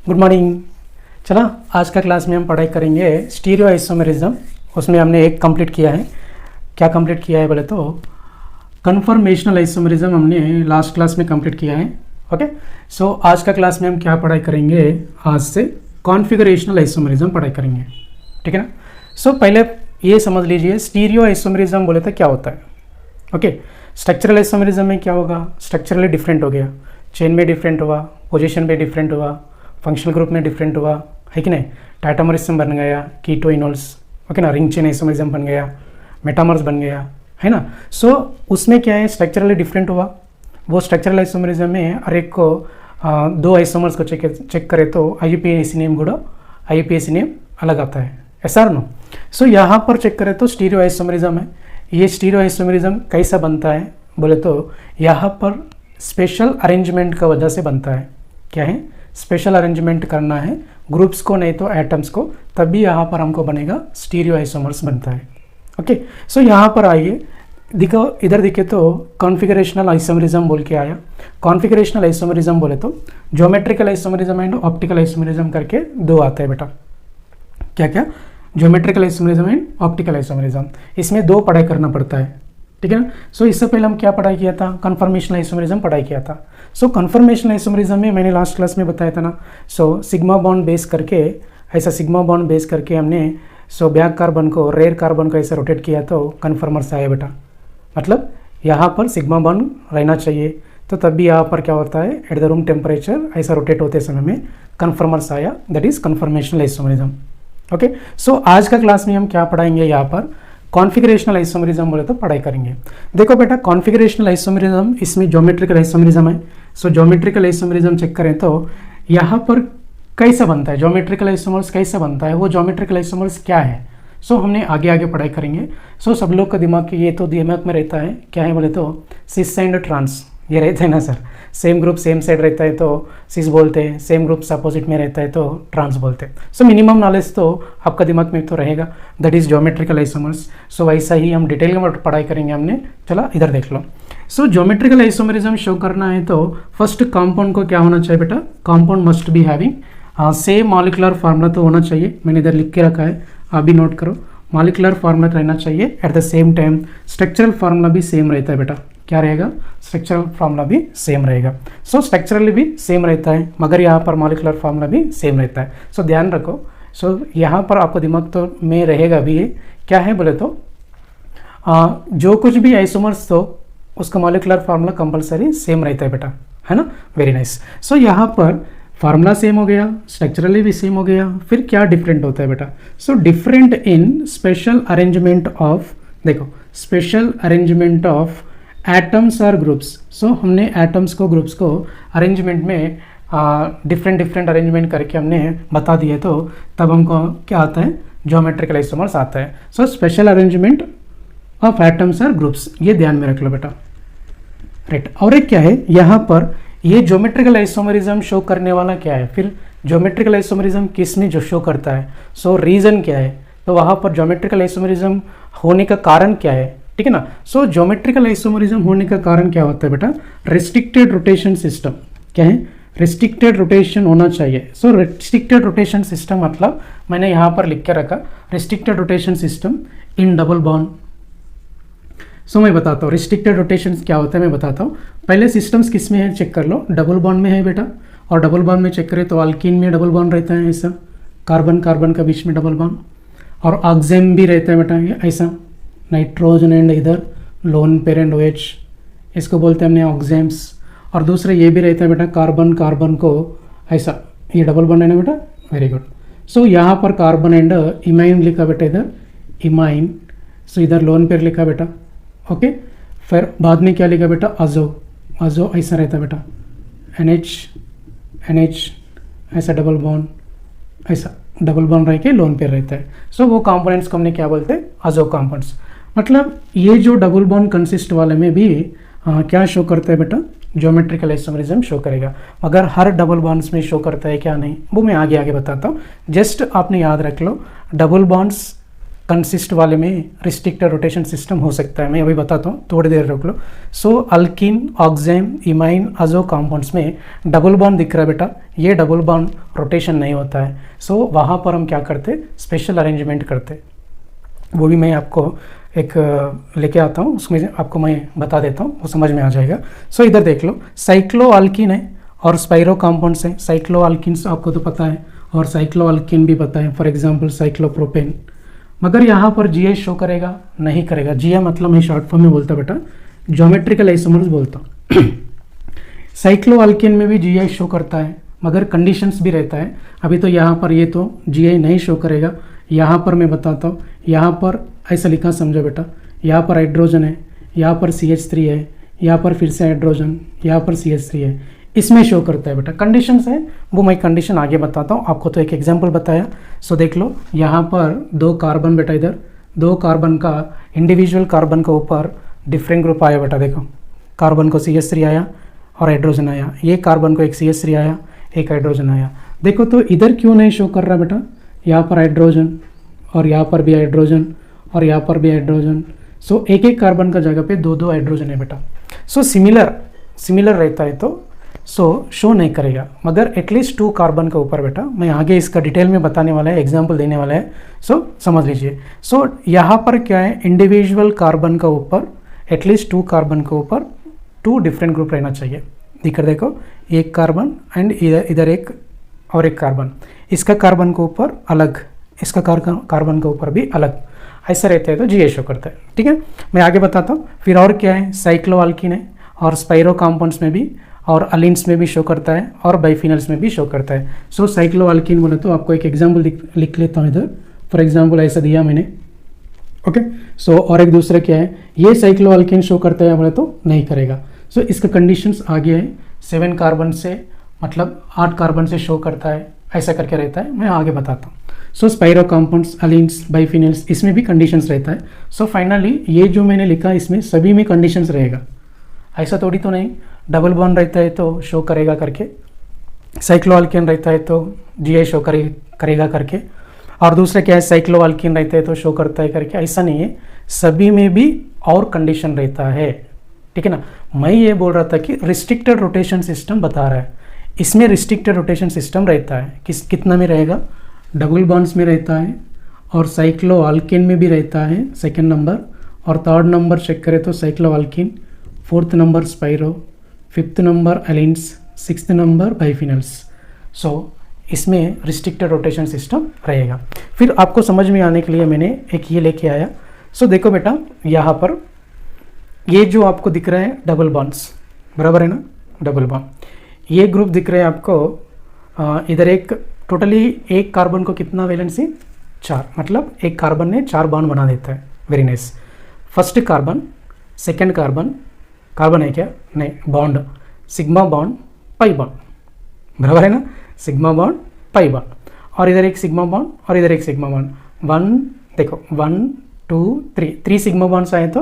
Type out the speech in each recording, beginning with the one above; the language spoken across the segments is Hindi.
Good morning. चला, आज का क्लास में हम पढ़ाई करेंगे स्टीरियो आइसोमेरिज्म। उसमें हमने एक कंप्लीट किया है। क्या कंप्लीट किया है बोले तो कन्फर्मेशनल आइसोमेरिज्म हमने लास्ट क्लास में कंप्लीट किया है। ओके, सो आज का क्लास में हम क्या पढ़ाई करेंगे, आज से कॉन्फिगरेशनल आइसोमेरिज्म पढ़ाई करेंगे। ठीक है ना। सो पहले ये समझ लीजिए स्टीरियो आइसोमेरिज्म बोले तो क्या होता है। ओके, स्ट्रक्चरल आइसोमेरिज्म में क्या होगा, स्ट्रक्चरली डिफरेंट हो गया, चेन में डिफरेंट हुआ, पोजीशन में डिफरेंट हुआ, फंक्शनल ग्रुप में डिफरेंट हुआ, है कि नहीं। टाइटामरिज्म बन गया, कीटो इनोल्स, ओके ना, रिंग चेन आइसोमेरिज्म बन गया, मेटामर्स बन गया, है ना। सो उसमें क्या है, स्ट्रक्चरली डिफरेंट हुआ। वो स्ट्रक्चरल आइसोमेरिज्म में हर एक को दो आइसोमर्स को चेक करें तो IUPAC नेम गुड़ा IUPAC नेम अलग आता है, ऐसा नो। सो यहाँ पर चेक करें तो स्टीरियो आइसोमेरिज्म है। ये स्टीरियो आइसोमेरिज्म कैसा बनता है बोले तो यहाँ पर स्पेशल अरेंजमेंट का वजह से बनता है। क्या है, स्पेशल अरेंजमेंट करना है ग्रुप्स को नहीं तो एटम्स को, तभी यहाँ पर हमको बनेगा स्टीरियो आइसोमर्स बनता है। ओके, सो यहाँ पर आइए, दिखो इधर दिखे तो कॉन्फिगरेशनल आइसोमेरिज्म बोल के आया। कॉन्फिगरेशनल आइसोमेरिज्म बोले तो geometrical isomerism and optical isomerism करके दो आते हैं बेटा। क्या क्या, geometrical isomerism and optical isomerism, इसमें दो पढ़ाई करना पड़ता है। ठीक है ना। सो इससे पहले हम क्या पढ़ाई किया था, कन्फर्मेशनल आइसोमेरिज्म पढ़ाई किया था। सो कन्फर्मेशनल आइसोमेरिज्म में मैंने लास्ट क्लास में बताया था ना। सो सिग्मा बॉन्ड बेस करके, ऐसा सिग्मा बॉन्ड बेस करके हमने बैक कार्बन को, रेयर कार्बन को ऐसा रोटेट किया तो कन्फर्मर्स आया बेटा। मतलब यहाँ पर सिग्मा बॉन्ड रहना चाहिए, तो तब भी यहाँ पर क्या होता है, एट द रूम टेम्परेचर ऐसा रोटेट होते समय में कन्फर्मर्स आया, that is conformational isomerism. Okay, so आज का क्लास में हम क्या पढ़ाएंगे, यहाँ पर कॉन्फिगरेशनल आइसोमेरिज्म बोले तो पढ़ाई करेंगे। देखो बेटा, कॉन्फिगरेशनल आइसोमेरिज्म इसमें ज्योमेट्रिकल आइसोमेरिज्म है। सो ज्योमेट्रिकल आइसोमेरिज्म चेक करें तो यहाँ पर कैसा बनता है, ज्योमेट्रिकल आइसोमर्स कैसा बनता है, वो ज्योमेट्रिकल आइसोमर्स क्या है, सो हमने आगे आगे पढ़ाई करेंगे। सो सब लोग का दिमाग ये तो दिमाग में रहता है, क्या है बोले तो सिस एंड ट्रांस, ये रहते हैं ना sir. Same group same side रहता है तो सिस बोलते हैं, सेम ग्रुप अपोजिट में रहता है तो ट्रांस बोलते हैं। सो मिनिमम नॉलेज तो आपका दिमाग में तो रहेगा, दैट इज ज्योमेट्रिकल आइसोमर्स। सो वैसा ही हम डिटेल में पढ़ाई करेंगे हमने। चला इधर देख लो। सो ज्योमेट्रिकल आइसोमेरिज्म शो करना है तो फर्स्ट कंपाउंड को क्या होना चाहिए बेटा, compound must be having same molecular formula तो होना चाहिए। मैंने इधर लिख के रखा है, आप भी नोट करो। मॉलिक्यूलर फार्मूला रहना चाहिए, at the same time structural formula भी सेम रहता है बेटा। क्या रहेगा, स्ट्रक्चरल फार्मूला भी सेम रहेगा। सो स्ट्रक्चरली भी सेम रहता है, मगर यहाँ पर मॉलिक्यूलर फार्मूला भी सेम रहता है। सो ध्यान रखो। सो यहाँ पर आपको दिमाग तो में रहेगा भी, ये क्या है बोले तो जो कुछ भी आइसोमर्स तो उसका मॉलिक्यूलर फार्मूला कंपलसरी सेम रहता है बेटा, है ना। Very nice. सो यहाँ पर फार्मूला सेम हो गया, स्ट्रक्चरली भी सेम हो गया, फिर क्या डिफरेंट होता है बेटा। So different in special arrangement of, देखो स्पेशल अरेंजमेंट ऑफ एटम्स और ग्रुप्स। सो हमने एटम्स को, ग्रुप्स को अरेंजमेंट में डिफरेंट डिफरेंट अरेंजमेंट करके हमने बता दिए, तो तब हमको क्या आता है, ज्योमेट्रिकल आइसोमर्स आता है। So special arrangement of atoms और ग्रुप्स, ये ध्यान में रख लो बेटा। राइट, और एक क्या है यहाँ पर, ये ज्योमेट्रिकल आइसोमेरिज्म शो करने वाला क्या है, फिर ज्योमेट्रिकल आइसोमेरिज्म किस में जो शो करता है, सो रीजन क्या है, तो वहाँ पर ज्योमेट्रिकल आइसोमेरिज्म होने का कारण क्या है। ठीक है ना। सो ज्योमेट्रिकल आइसोमेरिज्म होने का कारण क्या होता है बेटा, रिस्ट्रिक्टेड रोटेशन सिस्टम। क्या है, रिस्ट्रिक्टेड रोटेशन होना चाहिए। सो रिस्ट्रिक्टेड रोटेशन सिस्टम मतलब मैंने यहाँ पर लिख के रखा, restricted rotation system in double bond. So मैं बताता हूँ रिस्ट्रिक्टेड रोटेशन क्या होता है, मैं बताता हूँ। पहले सिस्टम्स किस में है चेक कर लो, डबल बॉन्ड में है बेटा। और डबल बॉन्ड में चेक करें तो अल्कीन में डबल बॉन्ड रहता है ऐसा, कार्बन कार्बन का बीच में डबल बॉन्ड। और ऑक्जेम भी रहता है बेटा ये ऐसा, नाइट्रोजन एंड इधर लोन पेयर एंड OH, इसको बोलते हैं हमने ऑक्जेम्स। और दूसरा ये भी रहता है बेटा, कार्बन कार्बन को ऐसा, ये डबल बॉन्ड है ना बेटा। Very good. सो यहाँ पर कार्बन एंड इमाइन लिखा बेटा, इधर इमाइन। सो इधर लोन पेयर लिखा बेटा। ओके, फिर बाद में क्या लिखा बेटा, अजो, अजो ऐसा रहता है बेटा, NH ऐसा डबल बॉन्ड, ऐसा डबल बॉन्ड रह के लोन पेयर रहता है। सो वो कंपोनेंट्स को हमने क्या बोलते हैं, अजो कंपाउंड्स। मतलब ये जो डबल बॉन्ड कंसिस्ट वाले में भी क्या शो करता है बेटा, ज्योमेट्रिकल आइसोमेरिज्म शो करेगा। मगर हर डबल बॉन्ड्स में शो करता है क्या नहीं, वो मैं आगे आगे बताता हूँ। जस्ट आपने याद रख लो, डबल बॉन्ड्स कंसिस्ट वाले में रिस्ट्रिक्टेड रोटेशन सिस्टम हो सकता है, मैं अभी बताता हूँ, थोड़ी देर रोक लो। सो अल्किन, ऑक्जेन, इमाइन, अजो कंपाउंड्स में डबल बॉन्ड दिख रहा है बेटा, ये डबल बॉन्ड रोटेशन नहीं होता है। सो वहाँ पर हम क्या करते, स्पेशल अरेंजमेंट करते, वो भी मैं आपको एक लेके आता हूँ, उसमें आपको मैं बता देता हूँ, वो समझ में आ जाएगा। सो इधर देख लो, साइक्लो अल्किन है और स्पाइरो कंपाउंड्स है। साइक्लो अल्किन्स आपको तो पता है और साइक्लो अल्किन भी पता है, फॉर एग्जांपल साइक्लोप्रोपेन। मगर यहाँ पर जी शो करेगा नहीं करेगा, जी मतलब मैं शॉर्ट फॉर्म में बोलता बेटा, ज्योमेट्रिकल आइसोमर्स बोलता हूँ। साइक्लो अल्किन में भी जी शो करता है, मगर कंडीशंस भी रहता है। अभी तो यहाँ पर ये तो जी नहीं शो करेगा, यहाँ पर मैं बताता हूँ, यहाँ पर ऐसा लिखा समझो बेटा, यहाँ पर हाइड्रोजन है, यहाँ पर CH3 है, यहाँ पर फिर से हाइड्रोजन, यहाँ पर CH3 है, इसमें शो करता है बेटा। कंडीशंस है, वो मैं कंडीशन आगे बताता हूँ, आपको तो एक एग्जांपल बताया। सो देख लो, यहाँ पर 2 कार्बन बेटा, इधर 2 कार्बन का इंडिविजुअल कार्बन के ऊपर डिफरेंट ग्रुप आया बेटा, देखो कार्बन को CH3 आया और हाइड्रोजन आया, ये कार्बन को एक CH3 आया, एक हाइड्रोजन आया। देखो तो इधर क्यों नहीं शो कर रहा बेटा, यहाँ पर हाइड्रोजन और यहाँ पर भी हाइड्रोजन और यहाँ पर भी हाइड्रोजन। सो एक एक कार्बन का जगह पे 2-2 हाइड्रोजन है बेटा। सो सिमिलर रहता है तो शो नहीं करेगा, मगर एटलीस्ट 2 कार्बन के ऊपर बेटा, मैं आगे इसका डिटेल में बताने वाला है, एग्जाम्पल देने वाला है, समझ लीजिए। यहाँ पर क्या है, इंडिविजुअल कार्बन का ऊपर एटलीस्ट 2 कार्बन के ऊपर 2 डिफरेंट ग्रुप रहना चाहिए। दिख रहा देखो, एक कार्बन एंड इधर एक और एक कार्बन, इसका कार्बन के ऊपर अलग, इसका कार्बन के ऊपर भी अलग, ऐसा रहता है तो जी शो करता है। ठीक है, मैं आगे बताता हूँ। फिर और क्या है, साइक्लो अल्किन है और स्पाइरो कंपाउंड्स में भी और अलिन्स में भी शो करता है और बाइफिनल्स में भी शो करता है। सो साइक्लो अल्किन बोले तो आपको एक एग्जाम्पल लिख लेता हूँ इधर, फॉर एग्जाम्पल ऐसा दिया मैंने। ओके, सो और एक दूसरा क्या है, ये साइक्लो अल्किन शो करता है बोले तो नहीं करेगा। सो इसका कंडीशंस आगे है, 7 कार्बन से मतलब 8 कार्बन से शो करता है, ऐसा करके रहता है, मैं आगे बताता हूँ। सो स्पाइरो कंपाउंड्स, अलिन्स, बाइफिनल्स, इसमें भी कंडीशंस रहता है। सो फाइनली ये जो मैंने लिखा इसमें सभी में कंडीशंस रहेगा, ऐसा थोड़ी तो नहीं डबल बॉन्ड रहता है तो शो करेगा करके, साइक्लो अल्किन रहता है तो जी शो करेगा करके, और दूसरा क्या है, साइक्लो अल्किन रहता है तो शो करता है करके, ऐसा नहीं है, सभी में भी और कंडीशन रहता है। ठीक है ना, मैं ये बोल रहा था कि रिस्ट्रिक्टेड रोटेशन सिस्टम बता रहा है, इसमें रिस्ट्रिक्टेड रोटेशन सिस्टम रहता है, कितना में रहेगा, डबल बॉन्ड्स में रहता है और साइक्लो अल्किन में भी रहता है 2nd नंबर, और 3rd नंबर चेक करें तो cycloalkyne, 4th number spiro, 5th number allenes, 6th number biphenyls. So इसमें रिस्ट्रिक्टेड रोटेशन सिस्टम रहेगा। फिर आपको समझ में आने के लिए मैंने एक ये लेके आया। सो देखो बेटा, यहाँ पर ये जो आपको दिख रहा है डबल बॉन्ड्स, बराबर है ना, डबल बॉन्ड, ये ग्रुप दिख रहे हैं आपको, इधर एक टोटली एक कार्बन को कितना वैलेंसी, 4, मतलब एक कार्बन ने 4 बॉन्ड बना देता है। Very nice. First carbon, second carbon है क्या, नहीं, bond, sigma bond, pi bond, बराबर है ना, सिग्मा बॉन्ड, पाई बॉन्ड, और इधर एक सिग्मा बॉन्ड और इधर एक सिग्मा बॉन्ड, 1 देखो 1 2 3 सिग्मा बॉन्ड्स आए तो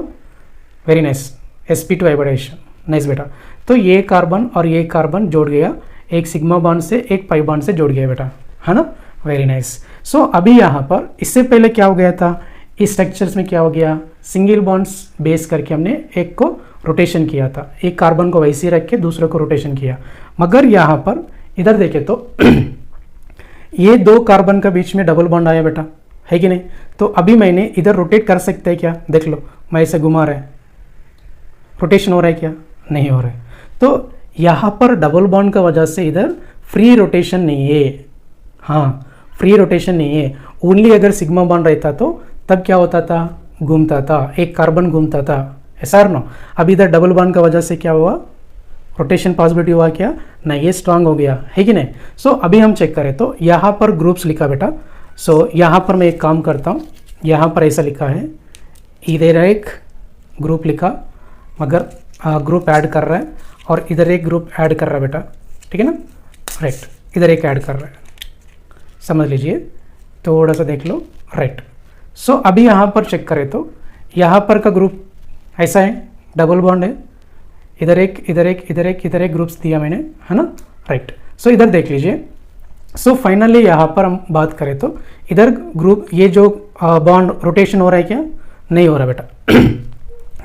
very nice, sp2 hybridisation, nice बेटा। तो ये कार्बन और ये कार्बन जोड़ गया, एक सिग्मा बॉन्ड से एक पाई बॉन्ड से जोड़ गया बेटा, है ना, वेरी नाइस। सो अभी यहाँ पर इससे पहले क्या हो गया था, इस स्ट्रक्चर्स में क्या हो गया, सिंगल बॉन्ड्स बेस करके हमने एक को रोटेशन किया था, एक कार्बन को वैसे रख के दूसरे को रोटेशन किया। मगर यहाँ पर इधर देखे तो ये 2 कार्बन का बीच में डबल बॉन्ड आया बेटा, है कि नहीं, तो अभी मैंने इधर रोटेट कर सकते हैं क्या, देख लो मैं इसे घुमा रहा है, रोटेशन हो रहा है क्या, नहीं हो रहा है। तो यहाँ पर डबल बॉन्ड का वजह से इधर फ्री रोटेशन नहीं है, हाँ फ्री रोटेशन नहीं है, ओनली अगर सिग्मा बॉन्ड रहता तो तब क्या होता था, घूमता था, एक कार्बन घूमता था, ऐसा नो। अब इधर डबल बॉन्ड का वजह से क्या हुआ, रोटेशन पॉसिबिलिटी हुआ क्या, नहीं, ये स्ट्रांग हो गया, है कि नहीं। सो अभी हम चेक करें तो यहाँ पर ग्रुप्स लिखा बेटा। सो यहाँ पर मैं एक काम करता हूँ, यहाँ पर ऐसा लिखा है, इधर एक ग्रुप लिखा, मगर ग्रुप ऐड कर रहा है, और इधर एक ग्रुप ऐड कर रहा है बेटा, ठीक है ना, राइट, इधर एक ऐड कर रहा है, समझ लीजिए, थोड़ा सा देख लो, राइट। सो अभी यहाँ पर चेक करें तो यहाँ पर का ग्रुप ऐसा है, डबल बॉन्ड है, इधर एक इधर एक इधर एक इधर एक ग्रुप्स दिया मैंने, है ना, राइट। सो इधर देख लीजिए। सो फाइनली यहाँ पर हम बात करें तो इधर ग्रुप, ये जो बॉन्ड रोटेशन हो रहा है क्या? नहीं हो रहा बेटा।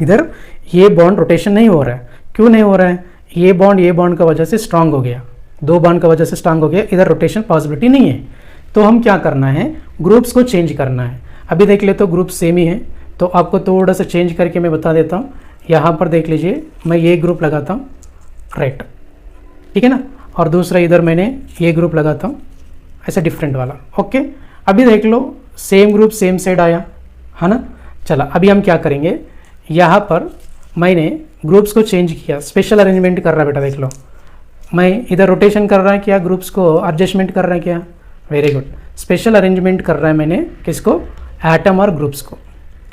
इधर ये बॉन्ड रोटेशन नहीं हो रहा है। क्यों नहीं हो रहा है? ये बॉन्ड का वजह से स्ट्रांग हो गया, 2 बॉन्ड का वजह से स्ट्रांग हो गया, इधर रोटेशन पॉसिबिलिटी नहीं है। तो हम क्या करना है, ग्रुप्स को चेंज करना है। अभी देख ले तो ग्रुप सेम ही है, तो आपको थोड़ा सा चेंज करके मैं बता देता हूँ। यहाँ पर देख लीजिए, मैं ये ग्रुप लगाता हूँ राइट, ठीक है ना, और दूसरा इधर मैंने ये ग्रुप लगाता हूँ ऐसा डिफरेंट वाला। ओके, अभी देख लो सेम ग्रुप सेम साइड आया है ना। चला, अभी हम क्या करेंगे, यहाँ पर मैंने ग्रुप्स को चेंज किया, स्पेशल अरेंजमेंट कर रहा है बेटा। देख लो, मैं इधर रोटेशन कर रहा है क्या, ग्रुप्स को एडजस्टमेंट कर रहा है क्या? वेरी गुड, स्पेशल अरेंजमेंट कर रहा है मैंने किसको? एटम और ग्रुप्स को।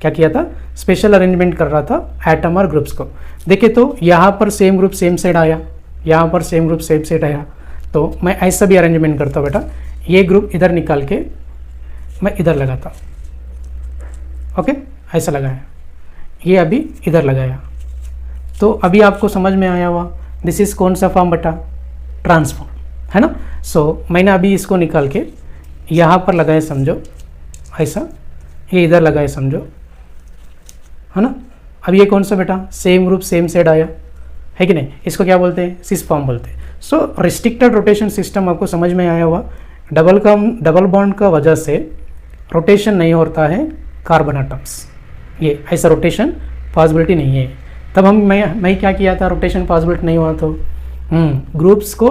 क्या किया था? स्पेशल अरेंजमेंट कर रहा था एटम और ग्रुप्स को। देखिए तो यहाँ पर सेम ग्रुप सेम साइड आया, यहाँ पर सेम ग्रुप सेम साइड आया, तो मैं ऐसा भी अरेंजमेंट करता हूँ बेटा। ये ग्रुप इधर निकाल के मैं इधर लगाता हूँ। ओके, ऐसा लगाया, ये अभी इधर लगाया, तो अभी आपको समझ में आया हुआ दिस इज कौन सा फॉर्म बेटा? ट्रांसफॉर्म, है ना। सो मैंने अभी इसको निकाल के यहाँ पर लगाया, समझो ऐसा, ये इधर लगाया समझो, है ना। अब ये कौन सा बेटा? सेम ग्रुप सेम साइड आया, है कि नहीं? इसको क्या बोलते हैं? सिस फॉर्म बोलते हैं। सो रिस्ट्रिक्टेड रोटेशन सिस्टम आपको समझ में आया हुआ। डबल बॉन्ड का वजह से रोटेशन नहीं होता है कार्बन एटम्स, ये ऐसा रोटेशन पॉसिबिलिटी नहीं है। तब मैं क्या किया था, रोटेशन पॉसिबिलिटी नहीं हुआ तो ग्रुप्स को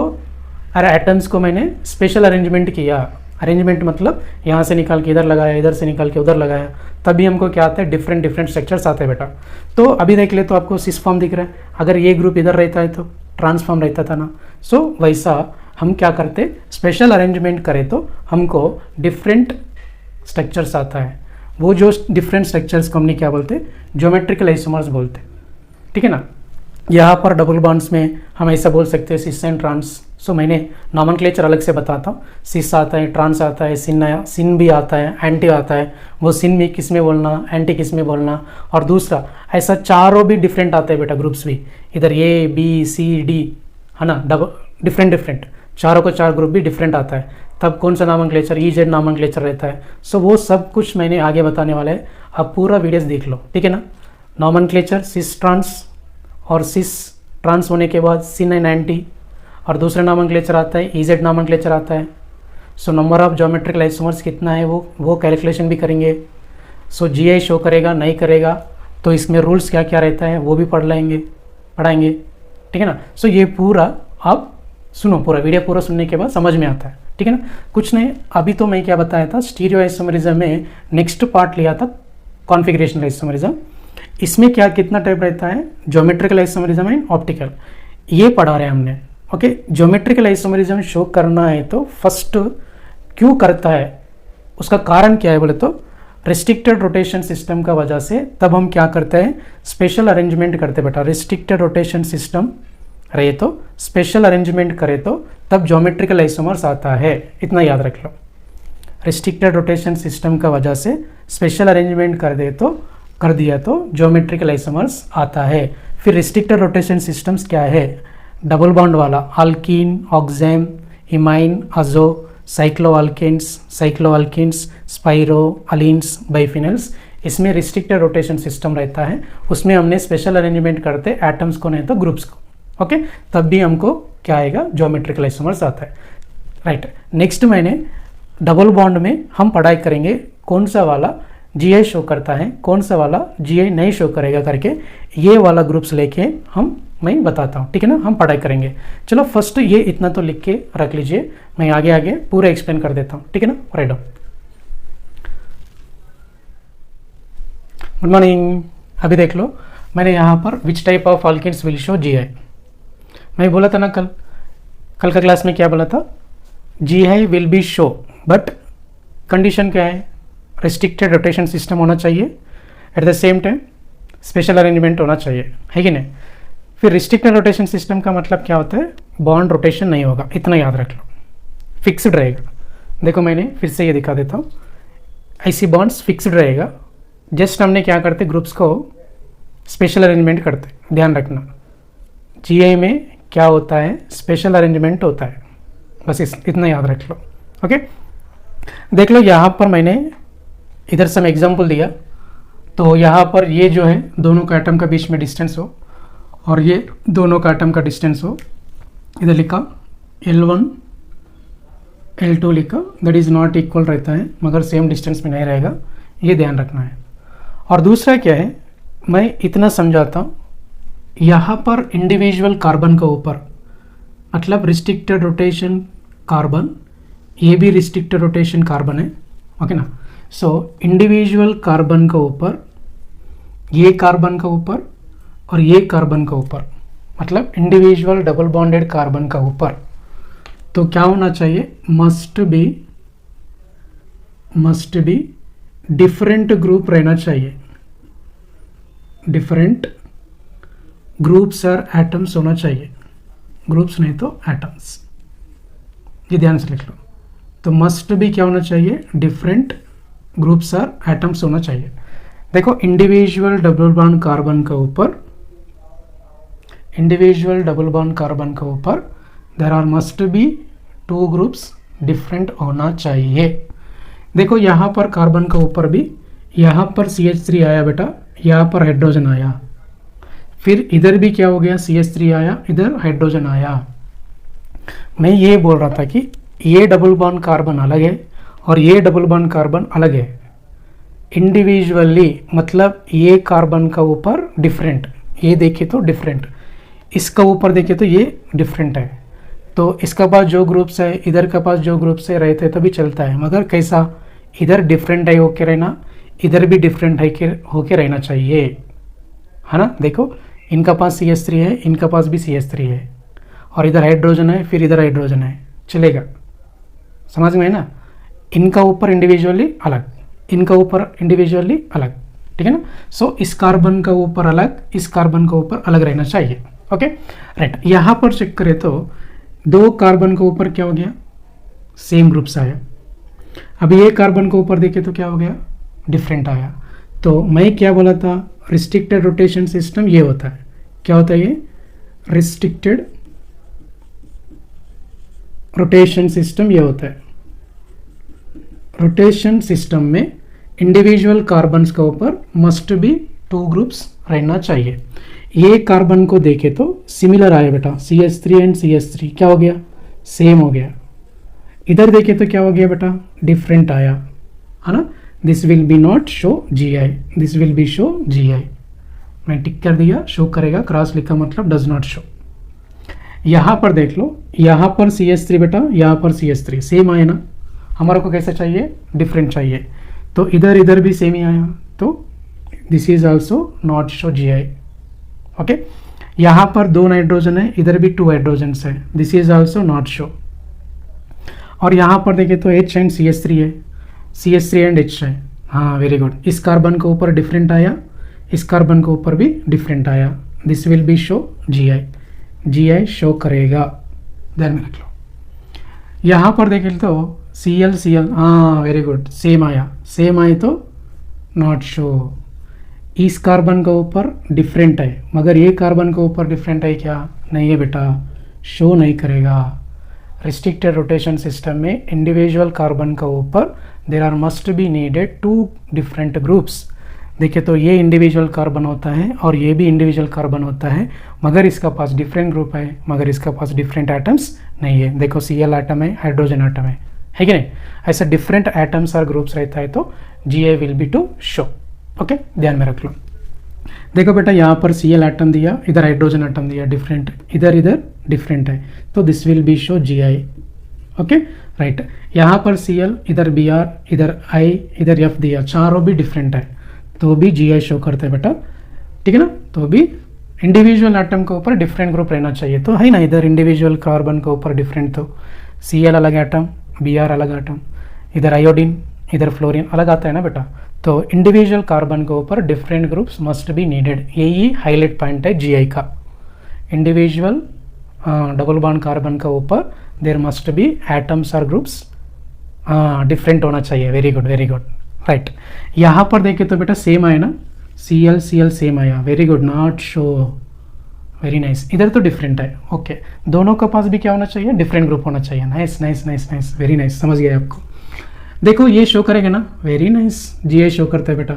और एटम्स को मैंने स्पेशल अरेंजमेंट किया। अरेंजमेंट मतलब यहाँ से निकाल के इधर लगाया, इधर से निकाल के उधर लगाया, तभी हमको क्या आता है? डिफरेंट स्ट्रक्चर्स आते हैं बेटा। तो अभी देख ले तो आपको सिस फॉर्म दिख रहा है, अगर ये ग्रुप इधर रहता है तो ट्रांसफॉर्म रहता था ना। सो वैसा हम क्या करते, स्पेशल अरेंजमेंट करें तो हमको डिफरेंट स्ट्रक्चर्स आता है। वो जो डिफरेंट स्ट्रक्चर्स को हमने क्या बोलते? ज्योमेट्रिकल आइसोमर्स बोलते, ठीक है ना। यहाँ पर डबल बॉन्ड्स में हम ऐसा बोल सकते हैं सिस एंड ट्रांस। सो मैंने नॉमेनक्लेचर अलग से बताता हूँ। सिस आता है, ट्रांस आता है, सिन भी आता है, एंटी आता है। वो सिन भी किस में बोलना, एंटी किस में बोलना, और दूसरा ऐसा चारों भी डिफरेंट आते हैं बेटा, ग्रुप्स भी इधर ए बी सी डी, है ना, डिफरेंट चारों को 4 ग्रुप भी डिफरेंट आता है। तब कौन सा नॉमेनक्लेचर? EZ नॉमेनक्लेचर रहता है। सो वो सब कुछ मैंने आगे बताने वाला है, आप पूरा वीडियोस देख लो, ठीक है ना। नॉमेनक्लेचर सिस ट्रांस, और सिस ट्रांस होने के बाद सिन एंड एंटी, और दूसरा नॉमेनक्लेचर आता है EZ नॉमेनक्लेचर आता है। So number of geometrical isomers कितना है वो कैलकुलेशन भी करेंगे। सो GI शो करेगा नहीं करेगा तो इसमें रूल्स क्या क्या रहता है वो भी पढ़ाएंगे, ठीक है ना। सो ये पूरा आप सुनो, पूरा वीडियो पूरा सुनने के बाद समझ में आता है, ठीक है ना। कुछ नहीं, अभी तो मैं क्या बताया था, स्टीरियो आइसोमरिज्म में नेक्स्ट पार्ट लिया था कॉन्फिगरेशनल आइसोमरिज्म। इसमें क्या कितना टाइप रहता है? ज्योमेट्रिकल आइसोमरिज्म एंड ऑप्टिकल, ये पढ़ा रहे हैं हमने। ओके, ज्योमेट्रिकल आइसोमरिज्म शो करना है तो फर्स्ट क्यों करता है, उसका कारण क्या है बोले तो रिस्ट्रिक्टेड रोटेशन सिस्टम का वजह से। तब हम क्या करते हैं? स्पेशल अरेंजमेंट करते बेटा। रिस्ट्रिक्टेड रोटेशन सिस्टम रहे तो स्पेशल अरेंजमेंट करे तो तब ज्योमेट्रिकल आइसोमर्स आता है, इतना याद रख लो। रिस्ट्रिक्टेड रोटेशन सिस्टम का वजह से स्पेशल अरेंजमेंट कर दिया तो ज्योमेट्रिकल आइसोमर्स आता है। फिर रिस्ट्रिक्टेड रोटेशन सिस्टम्स क्या है? डबल बॉन्ड वाला, अल्कीन, ऑक्जेम, इमाइन, अजो, साइक्लोअल्किन्स, स्पाइरो, अलीन्स, बाइफिनल्स, इसमें रिस्ट्रिक्टेड रोटेशन सिस्टम रहता है। उसमें हमने स्पेशल अरेंजमेंट करते एटम्स को नहीं तो ग्रुप्स को। ओके, तब भी हमको क्या आएगा? ज्योमेट्रिकल आइसोमर्स आता है, राइट। नेक्स्ट मैंने डबल बॉन्ड में हम पढ़ाई करेंगे कौन सा वाला GI शो करता है, कौन सा वाला GI नहीं शो करेगा करके, ये वाला ग्रुप्स लेके मैं बताता हूँ, ठीक है ना। हम पढ़ाई करेंगे। चलो फर्स्ट ये इतना तो लिख के रख लीजिए, मैं आगे पूरा एक्सप्लेन कर देता हूँ, ठीक है ना। Right down. Good morning. अभी देख लो, मैंने यहाँ पर which type of alkenes will show GI, मैं बोला था ना कल का क्लास में क्या बोला था? GI will be show, but condition क्या है? रिस्ट्रिक्टेड रोटेशन सिस्टम होना चाहिए, at the same time special arrangement होना चाहिए, है कि नहीं। फिर रिस्ट्रिक्टेड रोटेशन सिस्टम का मतलब क्या होता है? बॉन्ड रोटेशन नहीं होगा, इतना याद रख लो, फिक्स्ड रहेगा। देखो मैंने फिर से ये दिखा देता हूँ, ऐसी बॉन्ड्स फिक्स्ड रहेगा। जस्ट हमने क्या करते? ग्रुप्स को स्पेशल अरेंजमेंट करते, ध्यान रखना। GI में क्या होता है? स्पेशल अरेंजमेंट होता है, बस इतना याद रख लो। ओके, देख लो यहाँ पर मैंने इधर सम एग्जाम्पल दिया, तो यहाँ पर ये जो है दोनों का एटम का बीच में डिस्टेंस हो और ये दोनों का एटम का डिस्टेंस हो, इधर लिखा L1 L2 लिखा, दैट इज़ नॉट इक्वल रहता है मगर सेम डिस्टेंस में नहीं रहेगा, ये ध्यान रखना है। और दूसरा क्या है, मैं इतना समझाता हूँ, यहाँ पर इंडिविजुअल कार्बन का ऊपर मतलब रिस्ट्रिक्टेड रोटेशन कार्बन, ये भी रिस्ट्रिक्टेड रोटेशन कार्बन है, ओके ना। सो इंडिविजुअल कार्बन का ऊपर, ये कार्बन का ऊपर और ये कार्बन का ऊपर, मतलब इंडिविजुअल डबल बॉन्डेड कार्बन का ऊपर, तो क्या होना चाहिए, मस्ट बी डिफरेंट ग्रुप रहना चाहिए, डिफरेंट ग्रुप्स और एटम्स होना चाहिए, ग्रुप्स नहीं तो एटम्स, ये ध्यान से लिख लो। तो मस्ट भी क्या होना चाहिए, डिफरेंट ग्रुप्स और एटम्स होना चाहिए। देखो इंडिविजुअल डबल बॉन्ड कार्बन का ऊपर, इंडिविजुअल डबल बॉन्ड कार्बन का ऊपर there are must be 2 groups different होना चाहिए। देखो यहाँ पर कार्बन का ऊपर भी, यहाँ पर CH3 आया बेटा, यहाँ पर हाइड्रोजन आया, फिर इधर भी क्या हो गया, CH3 आया, इधर हाइड्रोजन आया। मैं ये बोल रहा था कि ये डबल बॉन्ड कार्बन अलग है और ये डबल बॉन्ड कार्बन अलग है इंडिविजुअली, मतलब ये कार्बन का ऊपर डिफरेंट, ये देखिए तो डिफरेंट, इसका ऊपर देखिए तो ये डिफरेंट है, तो इसका पास जो ग्रुप्स है, इधर का पास जो ग्रुप्स है रहते तो भी चलता है, मगर कैसा, इधर डिफरेंट है होके रहना, इधर भी डिफरेंट है होके रहना चाहिए, है ना। देखो इनका पास CH3 है, इनका पास भी CH3 है, और इधर हाइड्रोजन है, फिर इधर हाइड्रोजन है, चलेगा, समझ में है ना। इनका ऊपर इंडिविजुअली अलग, इनका ऊपर इंडिविजुअली अलग, ठीक है ना। सो इस कार्बन का ऊपर अलग, इस कार्बन का ऊपर अलग रहना चाहिए, ओके राइट। यहाँ पर चेक करें तो 2 कार्बन के ऊपर क्या हो गया, सेम ग्रुप्स आया। अब ये कार्बन के ऊपर देखे तो क्या हो गया, डिफरेंट आया। तो मैं क्या बोला था, रिस्ट्रिक्टेड रोटेशन सिस्टम ये होता है, क्या होता है ये, रिस्ट्रिक्टेड रोटेशन सिस्टम ये होता है। रोटेशन सिस्टम में इंडिविजुअल कार्बन्स के ऊपर मस्ट बी 2 ग्रुप्स रहना चाहिए। ये कार्बन को देखे तो सिमिलर आया बेटा, CH3 एंड CH3 क्या हो गया, सेम हो गया। इधर देखे तो क्या हो गया बेटा, डिफरेंट आया, है ना। This will be not show GI, this will be show GI, मैं टिक कर दिया, शो करेगा, क्रॉस लिखा मतलब डज नॉट शो। यहाँ पर देख लो, यहाँ पर CH3 बेटा, यहाँ पर CH3 सेम आया ना, हमारे को कैसा चाहिए, डिफरेंट चाहिए, तो इधर इधर भी सेम ही आया, तो this is also not show GI, okay. यहाँ पर 2 नाइट्रोजन है, इधर भी 2 हाइड्रोजन्स है, this is also not show. और यहाँ पर देखें तो H एंड CH3 है, CH3 एंड H है, हाँ वेरी गुड। इस कार्बन के ऊपर डिफरेंट आया, इस कार्बन के ऊपर भी डिफरेंट आया, this will be show GI show करेगा, ध्यान में रख लो। यहाँ पर देखें तो Cl, हाँ वेरी गुड, सेम आया, सेम आए तो नॉट शो। इस कार्बन के ऊपर डिफरेंट है, मगर ये कार्बन के ऊपर डिफरेंट है क्या, नहीं है बेटा, शो नहीं करेगा। रिस्ट्रिक्टेड रोटेशन सिस्टम में इंडिविजुअल कार्बन का ऊपर there are must be needed 2 different groups. देखिए तो ये इंडिविजुअल कार्बन होता है और ये भी इंडिविजुअल कार्बन होता है, मगर इसका पास डिफरेंट ग्रुप है, मगर इसका पास डिफरेंट एटम्स नहीं है। देखो Cl एटम है, हाइड्रोजन एटम है कि नहीं, ऐसा डिफरेंट एटम्स और ग्रुप्स रहता है तो GI will be to show, okay, ध्यान में रख लो। देखो बेटा यहाँ पर Cl एटम दिया, इधर हाइड्रोजन एटम दिया, डिफरेंट, इधर इधर डिफरेंट है, तो this will be show GI, okay right. यहाँ पर Cl, इधर Br, इधर I, इधर F दिया, चारों भी डिफरेंट है, तो भी GI शो करते हैं बेटा, ठीक है ना। तो भी इंडिविजुअल एटम के ऊपर डिफरेंट ग्रुप रहना चाहिए, तो है ना, इधर इंडिविजुअल कार्बन के ऊपर डिफरेंट, तो Cl अलग एटम, Br अलग एटम, इधर आयोडीन, इधर फ्लोरीन अलग आता है ना बेटा, तो इंडिविजुअल कार्बन के ऊपर different groups must be needed, यही हाईलाइट पॉइंट है GI का। इंडिविजुअल डबल बॉन्ड कार्बन का ऊपर देर मस्ट बी एटम्स और ग्रुप्स डिफरेंट होना चाहिए, वेरी गुड राइट। यहाँ पर देखें तो बेटा सेम आया ना, Cl सेम आया, very good, not show, very nice. इधर तो डिफरेंट है, ओके, दोनों का पास भी क्या होना चाहिए, डिफरेंट ग्रुप होना चाहिए, नाइस, वेरी नाइस, समझ गए आपको। देखो ये शो करेगा ना, वेरी नाइस, जी शो करता है बेटा।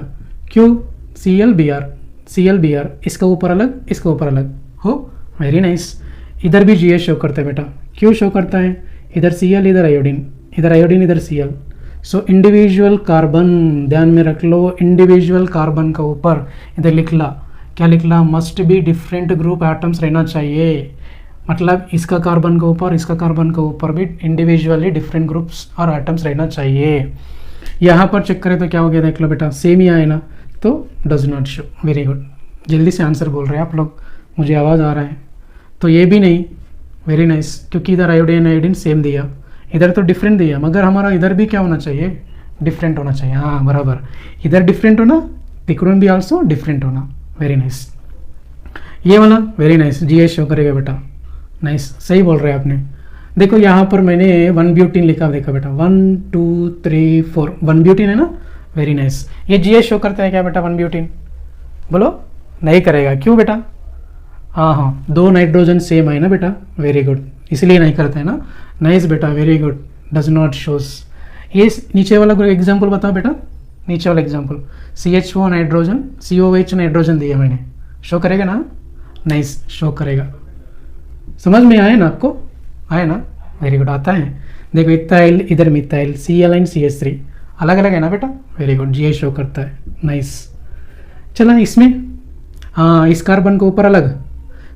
क्यों? सी एल बी आर इसका ऊपर अलग, इसका ऊपर अलग हो, वेरी नाइस। इधर भी जी शो करता है बेटा। क्यों शो करता है? इधर सी एल, इधर आयोडीन, इधर आयोडीन, इधर C L. So individual carbon, ध्यान में रख लो, इंडिविजुअल कार्बन का ऊपर इधर लिख ला, क्या लिख ला? Must be different group atoms रहना चाहिए। मतलब इसका कार्बन के ऊपर, इसका कार्बन के ऊपर भी इंडिविजुअली डिफरेंट ग्रुप्स और एटम्स रहना चाहिए। यहाँ पर चेक करें तो क्या हो गया, देख लो बेटा, सेम ही आए ना, तो does not show. Very good, जल्दी से आंसर बोल रहे हैं आप लोग, मुझे आवाज़ आ रहा है। तो ये भी नहीं, वेरी नाइस, क्योंकि इधर आयोडीन आयोडीन सेम दिया, इधर तो डिफरेंट दिया, मगर हमारा इधर भी क्या होना चाहिए? डिफरेंट होना चाहिए। हाँ बराबर, इधर डिफरेंट होना, तिक्रोन भी आल्सो डिफरेंट होना, वेरी नाइस। ये वाला वेरी नाइस, जी शो करेगा बेटा, नाइस, सही बोल रहे हैं आपने। देखो यहाँ पर मैंने 1 ब्यूटीन लिखा, देखा बेटा, 1 2 3 4 1 ब्यूटीन है ना, वेरी नाइस। ये जी शो करता है क्या बेटा 1 ब्यूटीन? बोलो, नहीं करेगा, क्यों बेटा? हाँ, 2 नाइट्रोजन सेम है ना बेटा, वेरी गुड, इसलिए नहीं करते हैं ना, नाइस बेटा, very good, does not shows. ये नीचे वाला कोई एग्जाम्पल बताओ बेटा, नीचे वाला example, CH4 nitrogen, COH nitrogen दिया मैंने, शो करेगा ना? नाइस, शो करेगा। समझ में आया ना आपको? आया ना, वेरी गुड, आता है। देखो इथाइल, इधर मिथाइल, Cl एंड CH3 अलग अलग है ना बेटा, वेरी गुड, जी शो करता है, नाइस। चला इसमें, हाँ इस कार्बन के ऊपर अलग,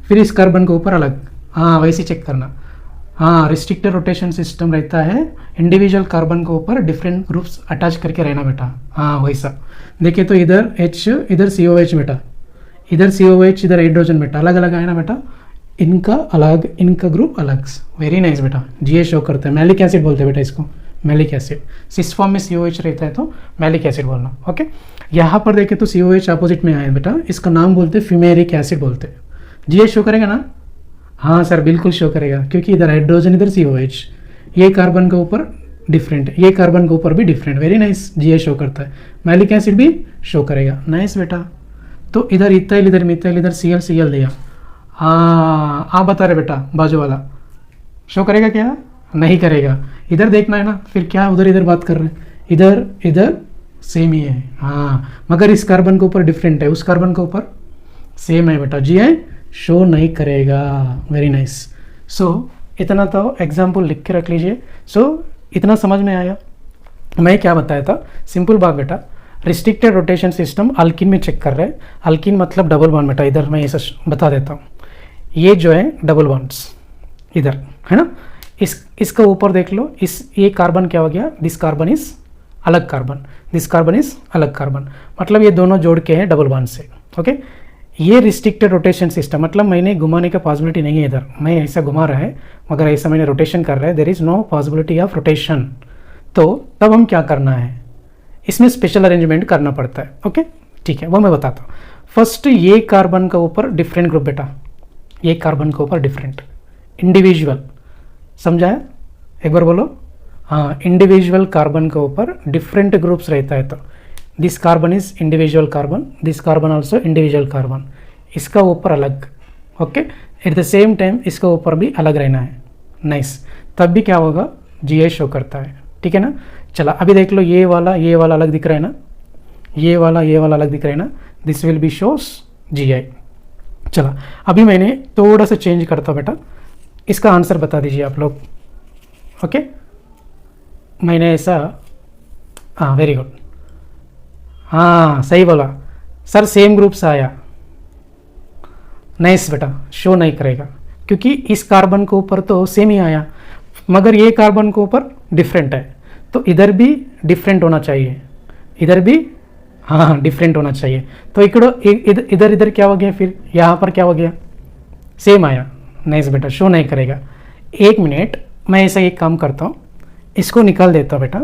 फिर इस कार्बन के ऊपर अलग, हाँ वैसे चेक करना। हाँ, रिस्ट्रिक्टेड रोटेशन सिस्टम रहता है, इंडिविजुअल कार्बन के ऊपर डिफरेंट ग्रुप्स अटैच करके रहना बेटा, हाँ वैसा। देखिए तो इधर H, इधर COH बेटा, इधर COH, इधर हाइड्रोजन बेटा, अलग अलग है ना बेटा, इनका अलग, इनका ग्रुप अलग, वेरी नाइस बेटा, जी शो करता है। मैलिक एसिड बोलते हैं बेटा इसको, मैलिक एसिड। सिस फॉर्म में COH रहता है तो मैलिक एसिड बोलना, ओके। यहाँ पर देखें तो COH अपोजिट में आया बेटा, इसका नाम बोलते हैं फ्यूमेरिक एसिड बोलते हैं। जी शो करेगा ना? हाँ सर बिल्कुल शो करेगा, क्योंकि इधर हाइड्रोजन, इधर COH, ये कार्बन के ऊपर डिफरेंट, ये कार्बन के ऊपर भी डिफरेंट, वेरी नाइस, जी शो करता है। मैलिक एसिड भी शो करेगा, नाइस बेटा। तो इधर इथाइल, इधर मिथाइल, इधर Cl दिया, हाँ आप बता रहे बेटा, बाजू वाला शो करेगा क्या? नहीं करेगा। इधर देखना है ना, फिर क्या उधर इधर बात कर रहे हैं, इधर इधर सेम ही है, हाँ मगर इस कार्बन के ऊपर डिफरेंट है, उस कार्बन के ऊपर सेम है बेटा, जी है, शो नहीं करेगा, वेरी नाइस। सो इतना तो एग्जाम्पल लिख के रख लीजिए। सो इतना समझ में आया? मैं क्या बताया था, सिंपल बात बेटा, रिस्ट्रिक्टेड रोटेशन सिस्टम अल्किन में चेक कर रहे हैं। अल्किन मतलब डबल बॉन्ड बेटा, इधर मैं ऐसा बता देता हूँ, ये जो है डबल बॉन्ड्स इधर है ना, इसका ऊपर देख लो, ये कार्बन क्या हो गया, दिस कार्बन इज अलग कार्बन, दिस कार्बन इज अलग कार्बन, मतलब ये दोनों जोड़ के हैं डबल बॉन्ड से, ओके। ये रिस्ट्रिक्टेड रोटेशन सिस्टम, मतलब मैंने घुमाने का पॉसिबिलिटी नहीं है, इधर मैं ऐसा घुमा रहा है मगर ऐसा मैंने रोटेशन कर रहा है, there is no possibility of rotation. तो तब हम क्या करना है, इसमें स्पेशल अरेंजमेंट करना पड़ता है, ओके ठीक है, वो मैं बताता हूँ। फर्स्ट ये कार्बन के ऊपर डिफरेंट ग्रुप बेटा, ये कार्बन के ऊपर डिफरेंट, इंडिविजुअल, समझाया? एक बार बोलो, हाँ इंडिविजुअल कार्बन के ऊपर डिफरेंट ग्रुप्स रहता है, तो this carbon is individual carbon, this carbon also individual carbon, इसका ऊपर अलग, okay. At the same time इसका ऊपर भी अलग रहना है, नाइस। तब भी क्या होगा, जी शो करता है, ठीक है ना। चला अभी देख लो, ये वाला अलग दिख रहा है ना, ये वाला अलग दिख रहा है ना, this will be shows GI। चला अभी मैंने थोड़ा सा चेंज करता बेटा, इसका आंसर बता दीजिए आप लोग, ओके। मैंने ऐसा, हाँ वेरी गुड, हाँ सही बोला सर, सेम ग्रुप से आया, नाइस बेटा, शो नहीं करेगा क्योंकि इस कार्बन के ऊपर तो सेम ही आया, मगर ये कार्बन के ऊपर डिफरेंट है, तो इधर भी डिफरेंट होना चाहिए, इधर भी हाँ डिफरेंट होना चाहिए। तो इधर इधर क्या हो गया, फिर यहाँ पर क्या हो गया, सेम आया, नाइस बेटा, शो नहीं करेगा। एक मिनट, मैं ऐसा एक काम करता हूँ, इसको निकाल देता हूँ बेटा,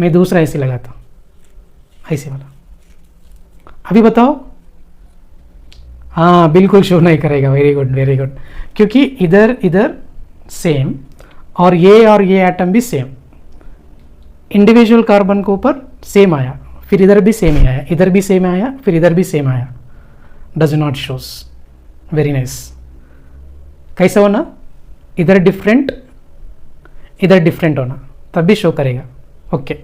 मैं दूसरा ऐसे लगाता हूँ, ऐसे वाला। अभी बताओ, हाँ बिल्कुल शो नहीं करेगा, वेरी गुड वेरी गुड, क्योंकि इधर इधर सेम और ये एटम भी सेम, इंडिविजुअल कार्बन के ऊपर सेम आया, फिर इधर भी सेम ही आया, इधर भी सेम आया, फिर इधर भी सेम आया, does not shows, very nice. कैसा होना, इधर डिफरेंट होना, तब भी शो करेगा, ओके।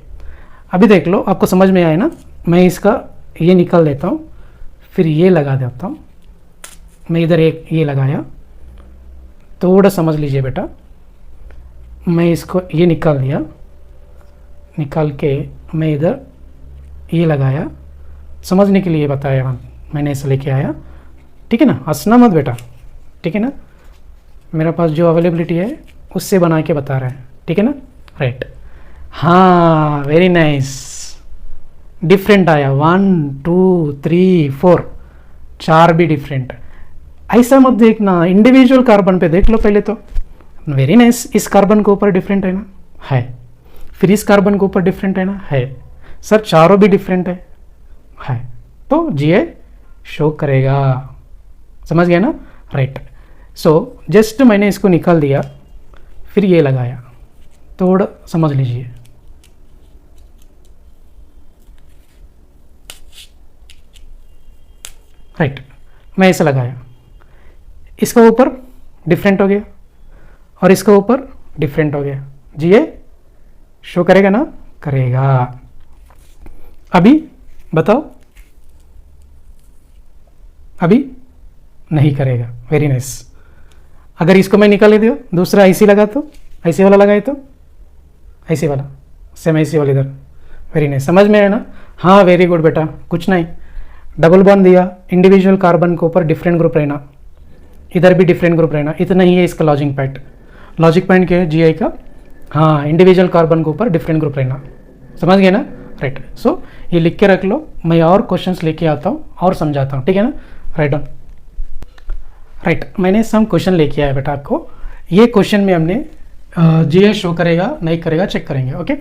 अभी देख लो, आपको समझ में आया ना। मैं इसका ये निकाल देता हूँ, फिर ये लगा देता हूँ। मैं इधर एक ये लगाया, थोड़ा समझ लीजिए बेटा। मैं इसको ये निकाल लिया, निकाल के मैं इधर ये लगाया, समझने के लिए बताया मैंने, ऐसा लेके आया। ठीक है ना, हंसना मत बेटा, ठीक है ना। मेरा पास जो अवेलेबिलिटी है उससे बना के बता रहा है, ठीक है ना। राइट, हाँ वेरी नाइस, डिफरेंट आया। 1 2 3 4, 4 भी डिफरेंट। ऐसा मत देखना, इंडिविजुअल कार्बन पे देख लो पहले तो। वेरी नाइस, इस कार्बन के ऊपर डिफरेंट है ना, है। फिर इस कार्बन के ऊपर डिफरेंट है ना, है। सर चारों भी डिफरेंट है, तो जीए शो करेगा। समझ गया ना। राइट, सो जस्ट मैंने इसको निकाल दिया, फिर ये लगाया, थोड़ा समझ लीजिए। राइट, मैं ऐसा लगाया, इसका ऊपर डिफरेंट हो गया और इसका ऊपर डिफरेंट हो गया। जीए शो करेगा ना, करेगा। अभी बताओ, अभी नहीं करेगा। Very nice. अगर इसको मैं निकाल दिया, दूसरा ऐसी लगा तो, ऐसे वाला लगाए तो, ऐसे वाला, सेम ऐसे वाला इधर। वेरी नाइस, समझ में आया ना। हाँ वेरी गुड बेटा, कुछ नहीं, डबल बॉन्ड दिया, इंडिविजुअल कार्बन के ऊपर डिफरेंट ग्रुप रहना, इधर भी डिफरेंट ग्रुप रहना, इतना ही है इसका लॉजिक पॉइंट। लॉजिक पॉइंट क्या है जीआई का? हाँ, इंडिविजुअल कार्बन के ऊपर डिफरेंट ग्रुप रहना। समझ गए ना। राइट, सो ये लिख के रख लो, मैं और क्वेश्चंस लेके आता हूँ और समझाता हूँ, ठीक है ना। Right down. राइट, मैंने सम क्वेश्चन लेके आया बेटा आपको। ये क्वेश्चन में हमने जीआई शो करेगा नहीं करेगा चेक करेंगे। ओके,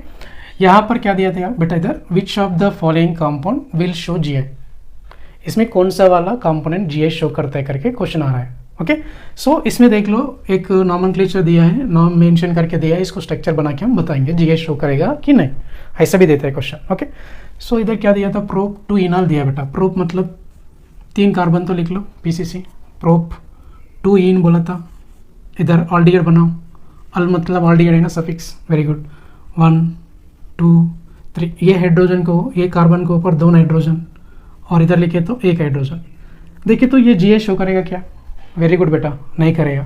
यहाँ पर क्या दिया था बेटा, इधर which of the following compound will show GI. इसमें कौन सा वाला कंपोनेंट जीआई शो करता है करके क्वेश्चन आ रहा है। ओके, सो इसमें देख लो, एक नॉमेनक्लेचर दिया है, नाम मेंशन करके दिया है, इसको स्ट्रक्चर बना के हम बताएंगे जीआई शो करेगा कि नहीं, ऐसा भी देता है क्वेश्चन। ओके, सो इधर क्या दिया था, प्रोप टू इनॉल दिया बेटा। प्रोप मतलब 3 कार्बन तो लिख लो, पीसीसी। प्रोप 2 इन बोला था, इधर ऑल्डिहाइड बनाओ, अल मतलब ऑल्डिहाइड है ना, सफिक्स। वेरी गुड, 1 2 3, ये हाइड्रोजन को, ये कार्बन के ऊपर 2 नाइट्रोजन, और इधर लिखे तो 1 हाइड्रोजन। देखिए तो ये जीआई शो करेगा क्या? वेरी गुड बेटा, नहीं करेगा।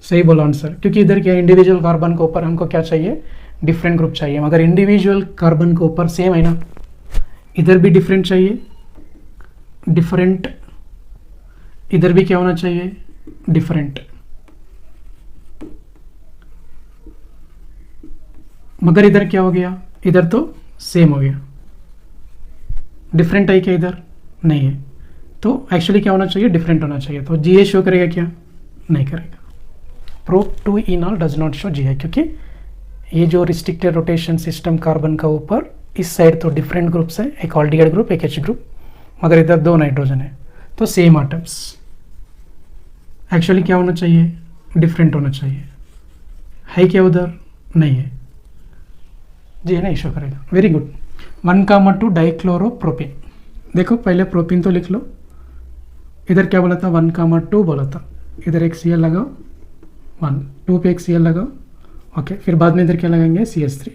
सही बोला आंसर, क्योंकि इधर क्या, इंडिविजुअल कार्बन के ऊपर हमको क्या चाहिए, डिफरेंट ग्रुप चाहिए। मगर इंडिविजुअल कार्बन के ऊपर सेम है ना, इधर भी डिफरेंट चाहिए, डिफरेंट, इधर भी क्या होना चाहिए, डिफरेंट। मगर इधर क्या हो गया, इधर तो सेम हो गया। डिफरेंट है क्या, इधर नहीं है, तो एक्चुअली क्या होना चाहिए, डिफरेंट होना चाहिए। तो जीआई शो करेगा क्या, नहीं करेगा। Prop 2 इनॉल does not show GI, क्योंकि ये जो रिस्ट्रिक्टेड रोटेशन सिस्टम कार्बन का ऊपर इस साइड तो डिफरेंट ग्रुप्स है, एक ऑल्डिहाइड ग्रुप, एक एच ग्रुप, मगर इधर 2 नाइट्रोजन है, तो सेम आटम्स। एक्चुअली क्या होना चाहिए, डिफरेंट होना चाहिए। है क्या उधर, नहीं है, जी नहीं शो करेगा। Very good. 1,2 डाइक्लोरोप्रोपिन। देखो पहले प्रोपिन तो लिख लो, इधर क्या बोला था, 1,2 बोला था, इधर एक Cl लगाओ, 1 2 पे एक Cl लगाओ। ओके, फिर बाद में इधर क्या लगाएंगे, CH3।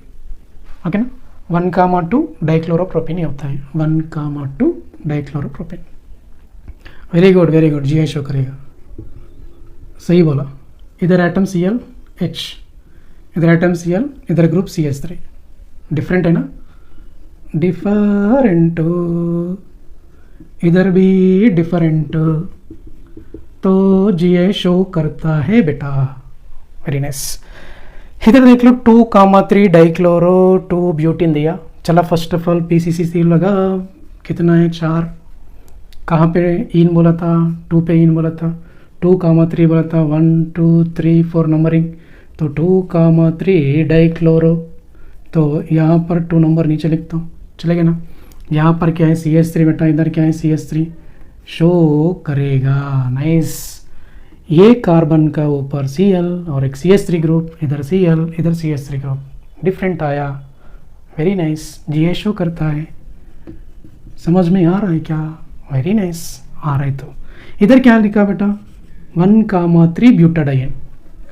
ओके ना, 1,2 डाइक्लोरोप्रोपिन ये होता है, 1,2 dichloropropene. Very good very good, GI show करेगा, सही बोला। इधर एटम ClH, इधर एटम Cl, इधर ग्रुप CH3, डिफरेंट है ना, डिफरेंट, इधर भी डिफरेंट, तो जीआई शो करता है बेटा। Very nice. इधर देख लो 2,3 डाइक्लोरो 2 ब्यूटिन दिया। चला फर्स्ट ऑफ ऑल पीसीसी लगा, कितना है, 4। कहाँ पे इन बोला था, 2 पे इन बोला था, 2,3 बोला था, 1 2 3 4 नंबरिंग, तो 2,3 डाइक्लोरो। तो यहाँ पर 2 नंबर नीचे लिखता हूँ, चलेगा ना। यहाँ पर क्या है, CH3 बेटा, इधर क्या है, CH3 शो करेगा। नाइस, ये कार्बन का ऊपर Cl और एक CH3 ग्रुप, इधर Cl इधर CH3 ग्रुप, डिफरेंट आया। वेरी नाइस, जीआई शो करता है। समझ में आ रहा है क्या? वेरी नाइस, आ रहा है। तो इधर क्या लिखा बेटा, 1,3 ब्यूटाडाइन।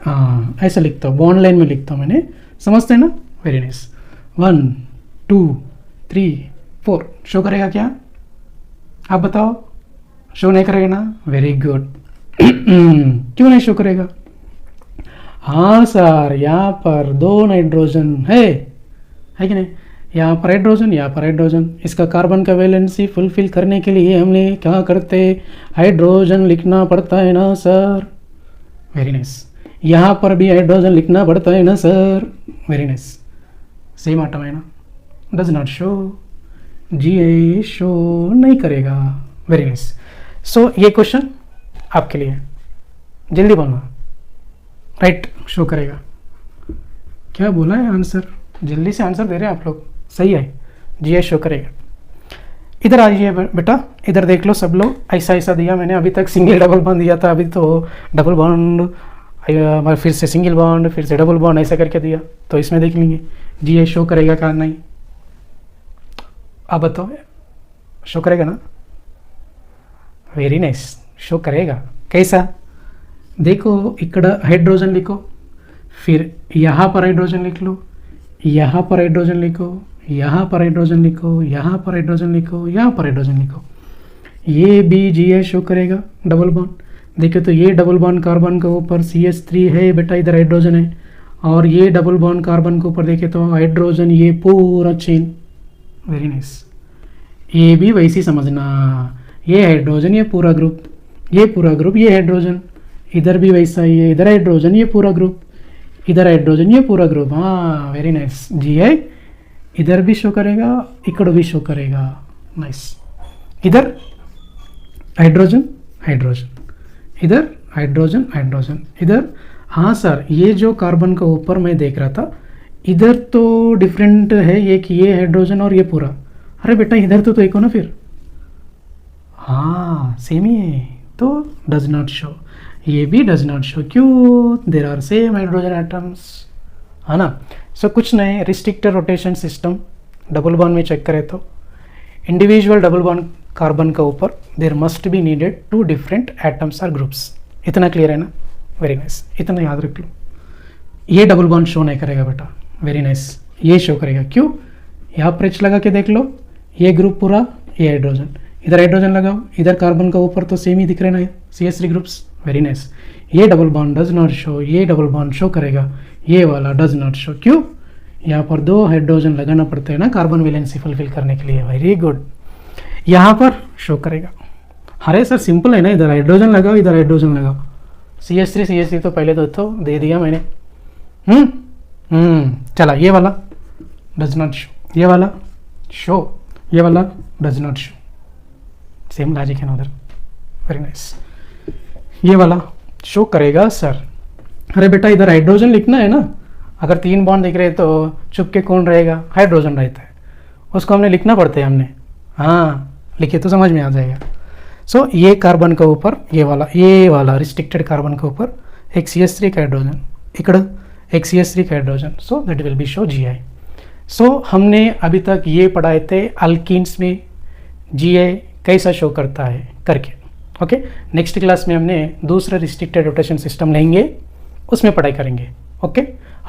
हाँ ऐसा लिखता हूँ, बॉन्ड लाइन में लिखता हूँ मैंने, समझते हैं ना। वेरी नाइस, 1 2 3 4 शो करेगा क्या? आप बताओ, शो नहीं करेगा ना? Very good. क्यों नहीं शो करेगा? हाँ सर, यहाँ पर 2 नाइट्रोजन है कि नहीं? यहाँ पर हाइड्रोजन, यहाँ पर हाइड्रोजन। इसका कार्बन का वैलेंसी फुलफिल करने के लिए हमने क्या करते, हाइड्रोजन लिखना पड़ता है ना सर। Very nice. यहाँ पर भी हाइड्रोजन लिखना पड़ता है ना sir. Very nice, same atom है ना। Does not show, G show नहीं करेगा। Very nice. सो ये क्वेश्चन आपके लिए, जल्दी बोलना। राइट, शो करेगा। क्या बोला है आंसर? जल्दी से आंसर दे रहे हैं आप लोग। सही है, जी शो करेगा। इधर आ जाइए बेटा, इधर देख लो सब लोग। ऐसा ऐसा दिया मैंने, अभी तक सिंगल डबल बॉन्ड दिया था, अभी तो डबल बॉन्ड, फिर से सिंगल बॉन्ड, फिर से डबल बॉन्ड, ऐसा करके दिया। तो इसमें देख लेंगे जी शो करेगा क्या नहीं। आप बताओ, शो करेगा ना? वेरी नाइस, शो करेगा। कैसा? देखो, इकड़ हाइड्रोजन लिखो, फिर यहाँ पर हाइड्रोजन लिख लो, यहाँ पर हाइड्रोजन लिखो, यहाँ पर हाइड्रोजन लिखो, यहाँ पर हाइड्रोजन लिखो, यहाँ पर हाइड्रोजन लिखो। ये भी जी शो करेगा डबल बॉन्ड। देखो तो ये डबल बॉन्ड कार्बन के ऊपर CH3 है बेटा, इधर हाइड्रोजन है, और ये डबल बॉन्ड कार्बन के ऊपर देखे तो हाइड्रोजन, ये पूरा चेन। Very nice. ये भी वैसे समझना, ये हाइड्रोजन, ये पूरा ग्रुप, ये पूरा ग्रुप, ये हाइड्रोजन, इधर भी वैसा ही है, इधर हाइड्रोजन, ये पूरा ग्रुप, इधर हाइड्रोजन, ये पूरा ग्रुप। हाँ वेरी नाइस, जी है। इधर भी शो करेगा, इकड़ भी शो करेगा। नाइस। इधर हाइड्रोजन हाइड्रोजन, इधर हाइड्रोजन हाइड्रोजन, इधर। हाँ सर, ये जो कार्बन का ऊपर मैं देख रहा था, इधर तो डिफरेंट है, ये कि ये हाइड्रोजन और ये पूरा। अरे बेटा, इधर तो एक हो ना फिर। हाँ सेम ही है, तो डज नॉट शो। ये भी डज नॉट शो, क्यों? There are same hydrogen atoms, है ना। सो कुछ नहीं, restricted rotation system, double bond में चेक करें तो इंडिविजुअल डबल बॉन्ड कार्बन का ऊपर there must be needed 2 different atoms or groups. इतना क्लियर है ना? वेरी नाइस, इतना याद रख लो। ये डबल बॉन्ड शो नहीं करेगा बेटा। वेरी नाइस, ये शो करेगा। क्यों? यहाँ पर एच लगा के देख लो, ये ग्रुप पूरा, ये हाइड्रोजन, इधर हाइड्रोजन लगाओ, इधर कार्बन का ऊपर तो सेम ही दिख रहे ना, CH3 ग्रुप्स। Very nice. ये double bond does not show, ये डबल बॉन्ड शो करेगा, ये वाला डज नॉट शो। क्यों? यहाँ पर 2 हाइड्रोजन लगाना पड़ता है ना कार्बन वैलेंसी फुलफिल करने के लिए। Very good. यहाँ पर शो करेगा। अरे सर सिंपल है ना, इधर हाइड्रोजन लगाओ, इधर हाइड्रोजन लगाओ। CH3 तो पहले तो दे दिया मैंने। चला, ये वाला डज नॉट शो, ये वाला शो, ये वाला does not show. Same logic है ना उधर। Very nice. ये वाला शो करेगा सर। अरे बेटा, इधर हाइड्रोजन लिखना है ना। अगर 3 बॉन्ड दिख रहे तो चुप के कौन रहेगा? हाइड्रोजन रहता है, उसको हमने लिखना पड़ता है हमने। हाँ लिखे तो समझ में आ जाएगा। सो ये कार्बन के ऊपर ये वाला रिस्ट्रिक्टेड कार्बन के ऊपर एक CH3 का हाइड्रोजन, इकड़ एक CH3 का hydrogen. So that will be show GI। सो हमने अभी तक ये पढ़ाए थे अल्कीन्स में GI कैसा शो करता है करके। ओके, नेक्स्ट क्लास में हमने दूसरा रिस्ट्रिक्टेड रोटेशन सिस्टम लेंगे, उसमें पढ़ाई करेंगे। ओके,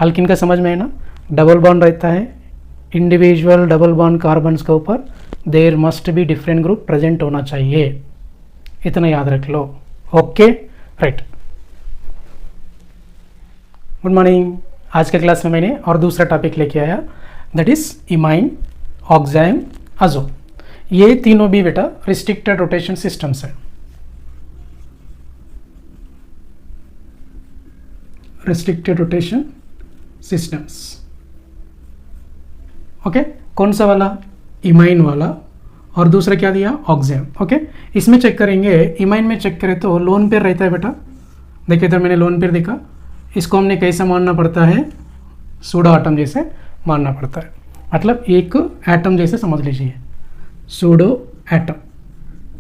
अल्कीन का समझ में है ना, डबल बॉन्ड रहता है, इंडिविजुअल डबल बॉन्ड कार्बन्स के ऊपर there must be different group present होना चाहिए, इतना याद रख लो। Okay right, good morning. आज के क्लास में मैंने और दूसरा टॉपिक लेके आया, दैट इज इमाइन, ऑक्साइम, अजो। ये तीनों भी बेटा रिस्ट्रिक्टेड रोटेशन सिस्टम्स है। Restricted rotation systems. ओके, कौन सा वाला? इमाइन वाला, और दूसरा क्या दिया? ऑक्साइम। ओके, इसमें चेक करेंगे, इमाइन में चेक करें तो लोन पेयर रहता है बेटा। देखिए इधर मैंने लोन पेयर देखा, इसको हमने कैसा मानना पड़ता है? सूडो एटम जैसे मानना पड़ता है, मतलब एक एटम जैसे समझ लीजिए, pseudo atom.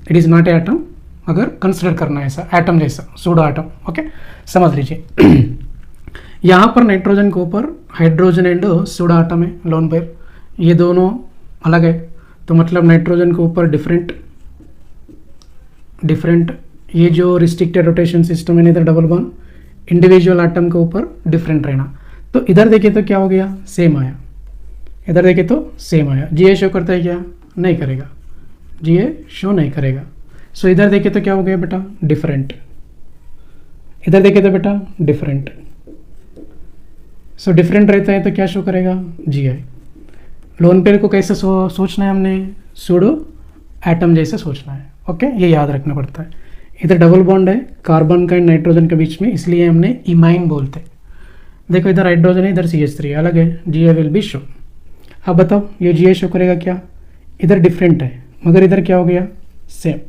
It is not atom, अगर कंसिडर करना है ऐसा एटम जैसा सूडो एटम। ओके, समझ लीजिए। यहाँ पर नाइट्रोजन के ऊपर हाइड्रोजन एंड सूडो एटम है, लोन पेयर, ये दोनों अलग है, तो मतलब नाइट्रोजन के ऊपर डिफरेंट ये जो रिस्ट्रिक्टेड रोटेशन सिस्टम है, इधर डबल बॉन्ड, इंडिविजुअल एटम के ऊपर डिफरेंट रहना। तो इधर देखिए तो क्या हो गया? सेम आया। इधर देखे तो सेम आया। GI शो करता है क्या? नहीं करेगा, GI शो नहीं करेगा। सो इधर देखे तो क्या हो गया बेटा? डिफरेंट। इधर देखे तो बेटा डिफरेंट। सो डिफरेंट रहता है तो क्या शो करेगा? GI। लोन पेयर को कैसे सोचना है हमने? सूडो एटम जैसे सोचना है। ओके, ये याद रखना पड़ता है। इधर डबल बॉन्ड है कार्बन का एंड नाइट्रोजन के बीच में, इसलिए हमने इमाइन बोलते हैं। देखो इधर हाइड्रोजन है, इधर CH3 अलग है, GI विल बी शो। अब बताओ ये GI शो करेगा क्या? इधर डिफरेंट है मगर इधर क्या हो गया? Same,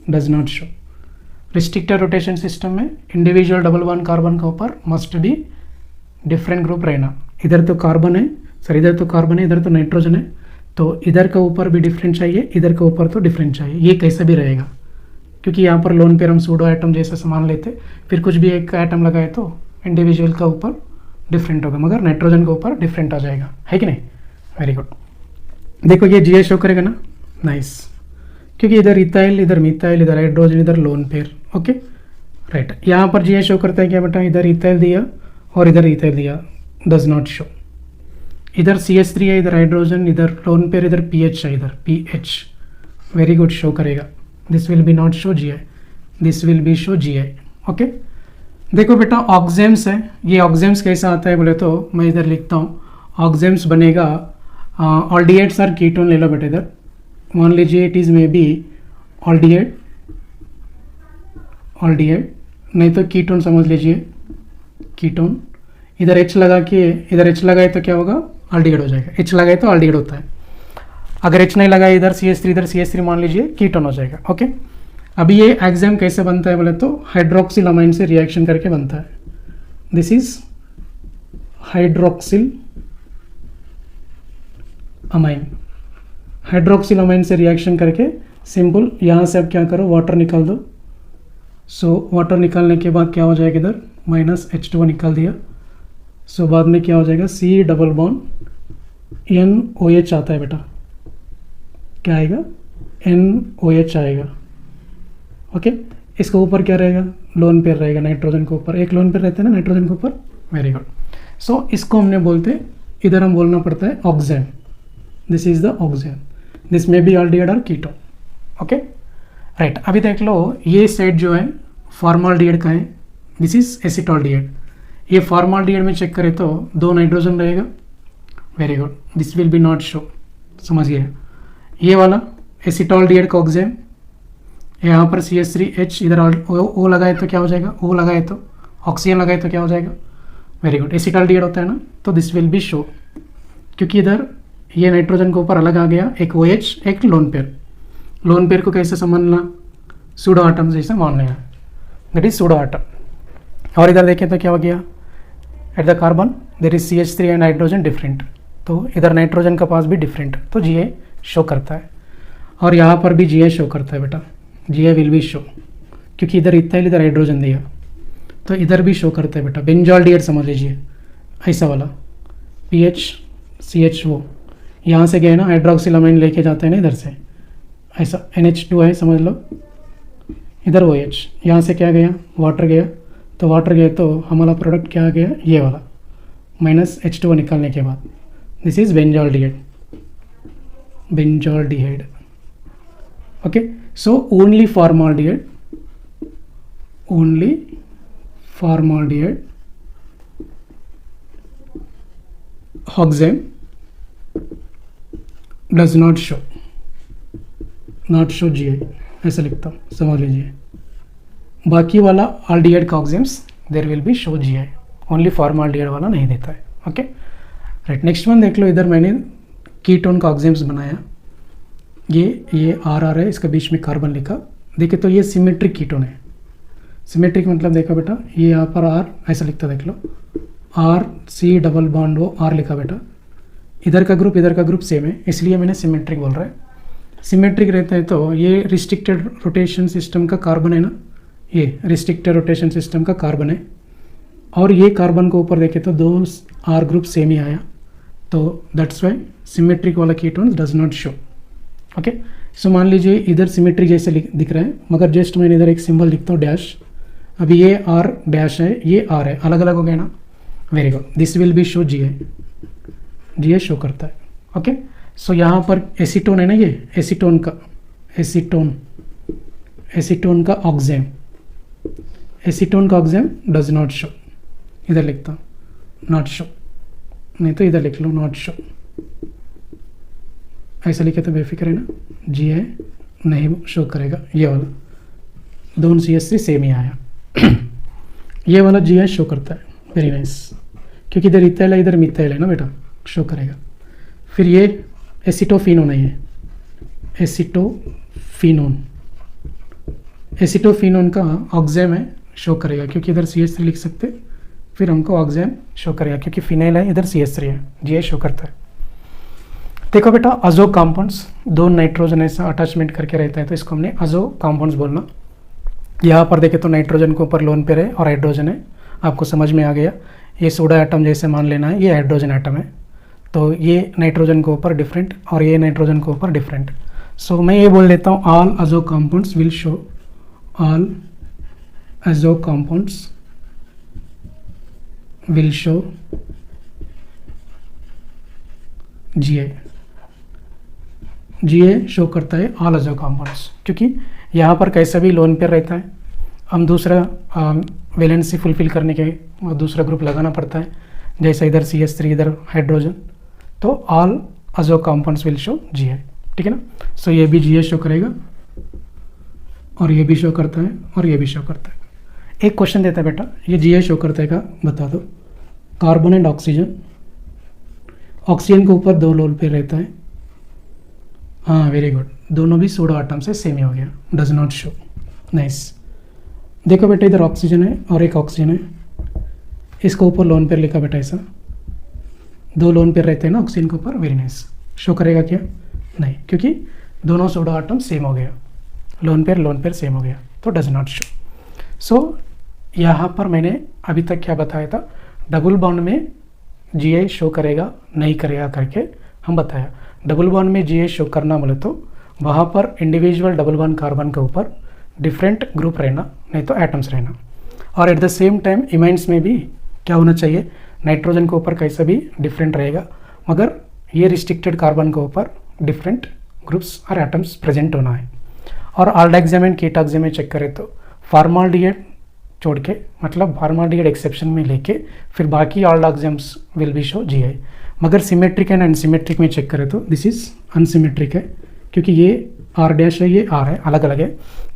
does not show. Restricted rotation system में इंडिविजुअल डबल बॉन्ड कार्बन के ऊपर मस्ट बी डिफरेंट ग्रुप रहना। इधर तो कार्बन है, सर इधर तो कार्बन है, इधर तो नाइट्रोजन है, तो इधर के ऊपर भी डिफरेंट चाहिए, इधर के ऊपर तो डिफरेंट चाहिए। ये कैसे भी रहेगा क्योंकि यहाँ पर लोन पेयर हम सूडो एटम जैसे सामान लेते, फिर कुछ भी एक एटम लगाए तो इंडिविजुअल का ऊपर डिफरेंट होगा मगर नाइट्रोजन के ऊपर डिफरेंट आ जाएगा, है कि नहीं? Very good. देखो ये GI शो करेगा ना, नाइस, क्योंकि इधर इथाइल, इधर मिथाइल, इधर हाइड्रोजन, इधर लोन पेयर। ओके राइट, यहाँ पर GI शो करता है क्या बेटा? इधर इथाइल दिया और इधर इथाइल दिया, डज नॉट शो। इधर CH3 है, इधर हाइड्रोजन, इधर लोन पेयर, इधर PH है, इधर PH। वेरी गुड, शो करेगा। This will be not show GI, this will be show GI। Okay देखो बेटा ऑक्जेम्स है, ये ऑक्जेम्स कैसा आता है बोले तो मैं इधर लिखता हूँ। ऑक्जेम्स बनेगा ऑल्डिएट्स आर कीटोन ले लो बेटा, इधर मान लीजिए इट इज मे बी ऑल्डिएट, ऑल्डिएट नहीं तो कीटोन समझ लीजिए, कीटोन। इधर H लगा के, इधर H लगाए तो क्या होगा? ऑल्डिएट हो जाएगा। H लगाए तो ऑल्डिएट होता है। अगर H नहीं लगाए इधर CH3, इधर CH3 मान लीजिए, कीटोन हो जाएगा। ओके अभी ये एग्जाम कैसे बनता है बोले तो हाइड्रोक्सिल अमाइन से रिएक्शन करके बनता है। This is hydroxyl amine. Hydroxyl amine से रिएक्शन करके सिंपल, यहाँ से अब क्या करो, वाटर निकाल दो। सो वाटर निकालने के बाद क्या हो जाएगा? इधर -H2O निकाल दिया। सो बाद में क्या हो जाएगा? C डबल बॉन्ड NOH आता है बेटा, क्या आएगा? NOH आएगा। ओके इसके ऊपर क्या रहेगा? लोन पेयर रहेगा नाइट्रोजन के ऊपर, एक लोन पेयर रहता है ना नाइट्रोजन के ऊपर। Very good. सो इसको हमने बोलते, इधर हम बोलना पड़ता है oxime. This is the oxime, this may be aldehyde और कीटोन। ओके राइट, अभी देख लो ये सेट जो है फॉर्माल्डिहाइड का है, दिस इज एसिटॉल्डिहाइड। ये फॉर्माल्डिहाइड में चेक करें तो 2 नाइट्रोजन रहेगा। Very good, this will be not show, समझ गए? ये वाला एसिटॉल्डिहाइड का ऑक्जेम, यहाँ पर CH3H, इधर O लगाए तो क्या हो जाएगा? O लगाए तो ऑक्सीजन लगाए तो क्या हो जाएगा? वेरी गुड, एसिटॉल्डिहाइड होता है ना, तो दिस विल बी शो, क्योंकि इधर ये नाइट्रोजन के ऊपर अलग आ गया, एक OH एक लोन पेयर। लोन पेयर को कैसे समझना? सूडो आटम जैसे मान लेना, दैट इज सूडो आटम। और इधर देखें तो क्या हो गया? At the carbon there is CH3 and hydrogen different, तो इधर नाइट्रोजन का पास भी डिफरेंट, तो GI शो करता है। और यहाँ पर भी GI शो करता है बेटा, GI विल बी शो, क्योंकि इधर इथाइल, इधर हाइड्रोजन दिया, तो इधर भी शो करता है बेटा। बेंजोल्डिहाइड समझ लीजिए, ऐसा वाला PH CHO, यहाँ से गए ना हाइड्रोक्सिल अमाइन लेके जाते हैं ना इधर से, ऐसा NH2 है समझ लो, इधर OH, यहाँ से क्या गया? वाटर गया, तो वाटर गया तो हमारा प्रोडक्ट क्या आ गया? ये वाला -H2O निकालने के बाद, this is benzaldehyde, benzaldehyde. Okay so only formaldehyde, only formaldehyde oxime does not show GI, ऐसा लिखता हूँ, समझ लीजिए। बाकी वाला आल्डिहाइड का oximes there will be show GI, only formaldehyde वाला नहीं देता है। ओके राइट, नेक्स्ट वन देख लो। इधर मैंने कीटोन का ऑक्जेम्स बनाया, ये RR है, इसके बीच में कार्बन लिखा। देखिए तो ये सिमेट्रिक कीटोन है। सिमेट्रिक मतलब देखा बेटा, ये यहाँ पर R ऐसा लिखता, देख लो R C double bond O R लिखा बेटा। इधर का ग्रुप सेम है, इसलिए मैंने सिमेट्रिक बोल रहा है। सिमेट्रिक रहता है तो ये रिस्ट्रिक्टेड रोटेशन सिस्टम का कार्बन है ना, ये रिस्ट्रिक्टेड रोटेशन सिस्टम का कार्बन है, और ये कार्बन को ऊपर देखे तो 2 R ग्रुप सेम ही आया, तो दैट्स वाई सिमेट्रिक वाला ketone does not show. Okay so मान लीजिए इधर सिमेट्रिक जैसे दिख रहा है, मगर जस्ट मैंने इधर एक सिंबल लिखता हूँ डैश। अभी ये R डैश है, ये R है, अलग अलग हो गया ना। Very good, this will be show GI, GI show करता है। ओके। सो यहाँ पर एसीटोन है ना, ये एसीटोन का ऑक्जेम, एसीटोन का ऑक्जेम डज नॉट शो, इधर लिखता हूँ नॉट शो, नहीं तो इधर लिख लो नॉट शो, ऐसा लिखे तो बेफिक्र है ना, GI नहीं शो करेगा। ये वाला दोनों CH3 सेम ही आया ये वाला GI शो करता है, वेरी नाइस, क्योंकि इधर इथाइल है इधर मिथाइल है ना बेटा, शो करेगा। फिर ये एसिटोफिनोन है, ये एसिटोफिनोन का ऑक्जेम है, शो करेगा, क्योंकि इधर CH3 लिख सकते, फिर हमको ऑक्जेम शो करेगा क्योंकि फिनाइल है इधर CH3 है, GI शो करता है। देखो बेटा अजो कंपाउंड्स, दो नाइट्रोजन ऐसा अटैचमेंट करके रहता है तो इसको हमने अजो कंपाउंड्स बोलना। यहाँ पर देखे तो नाइट्रोजन के ऊपर लोन पेयर है और हाइड्रोजन है, आपको समझ में आ गया। ये सोडा एटम जैसे मान लेना है, ये हाइड्रोजन एटम है, तो ये नाइट्रोजन के ऊपर डिफरेंट और ये नाइट्रोजन के ऊपर डिफरेंट। सो मैं ये बोल देता हूँ ऑल अजो कंपाउंड्स विल शो, ऑल अजो compounds will show GI show करता है ऑल अजो कंपाउंड्स, क्योंकि यहाँ पर कैसा भी लोन पेयर रहता है, हम दूसरा वैलेंसी फुलफिल करने के दूसरा ग्रुप लगाना पड़ता है, जैसे इधर CH3 इधर हाइड्रोजन, तो ऑल अजो कंपाउंड्स विल शो GI, ठीक है ना। सो ये भी GI शो करेगा और ये भी शो करता है और ये भी शो करता है। एक क्वेश्चन देता है बेटा, ये GI शो करता है का बता दो। कार्बन एंड ऑक्सीजन, ऑक्सीजन के ऊपर दो लोन पेयर रहता है, हाँ वेरी गुड, दोनों भी सोडा आटम से सेम ही हो गया, डज नॉट शो, नाइस। देखो बेटा इधर ऑक्सीजन है और एक ऑक्सीजन है, इसके ऊपर लोन पेयर लिखा बेटा, ऐसा दो लोन पेयर रहते हैं ना ऑक्सीजन के ऊपर, वेरी नाइस। शो करेगा क्या? नहीं, क्योंकि दोनों सोडा आटम सेम हो गया, लोन पेयर सेम हो गया, तो डज नॉट शो। सो यहाँ पर मैंने अभी तक क्या बताया था, डबल बॉन्ड में GI शो करेगा नहीं करेगा करके हम बताया। डबल बॉन्ड में GI शो करना बोले तो वहाँ पर इंडिविजुअल डबल बॉन्ड कार्बन के ऊपर डिफरेंट ग्रुप रहना, नहीं तो एटम्स रहना, और एट द सेम टाइम इमाइंस में भी क्या होना चाहिए, नाइट्रोजन के ऊपर कैसा भी डिफरेंट रहेगा, मगर ये रिस्ट्रिक्टेड कार्बन के ऊपर डिफरेंट ग्रुप्स और एटम्स प्रेजेंट होना है। और आल्डेक्सेम एंड कीटॉक्सेम में चेक करें तो फॉर्माल्डिहाइड छोड़ के, मतलब फॉर्माल्डिहाइड एक्सेप्शन में लेके फिर बाकी आल्डेक्सेम्स विल बी शो GI। मगर सिमेट्रिक एंड अनसिमेट्रिक में चेक करें तो दिस इज अनसिमेट्रिक है, क्योंकि ये R डैश है, ये R है, अलग अलग है,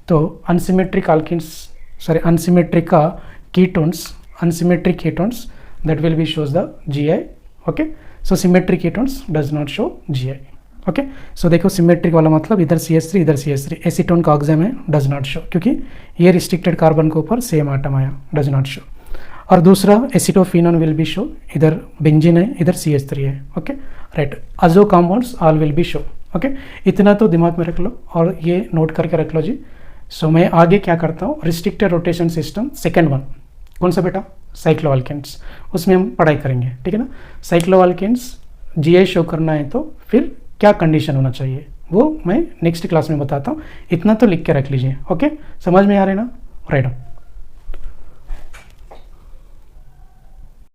तो अनसिमेट्रिक अल्किन्स, सॉरी अनसिमेट्रिक का ketones, unsymmetric ketones that will be shows the GI, okay, so symmetric ketones does not show GI, okay, so देखो सिमेट्रिक वाला मतलब इधर CH3 इधर CH3, एसीटोन का ऑक्जेम है, डज नॉट शो, क्योंकि ये रिस्ट्रिक्टेड कार्बन के ऊपर सेम आटम आया, डज नॉट शो। और दूसरा एसिटोफिनोन विल बी शो, इधर बेंजीन है इधर CH3 है, ओके राइट। अजो compounds all will be show, okay, इतना तो दिमाग में रख लो और ये नोट करके रख लो जी। सो मैं आगे क्या करता हूँ, restricted rotation system second one, कौन सा बेटा, साइक्लोअल्केन्स, उसमें हम पढ़ाई करेंगे, ठीक है ना। साइक्लोअल्केन्स GI शो करना है तो फिर क्या कंडीशन होना चाहिए वो मैं नेक्स्ट क्लास में बताता हूँ, इतना तो लिख के रख लीजिए, ओके, समझ में आ रहे ना, राइट।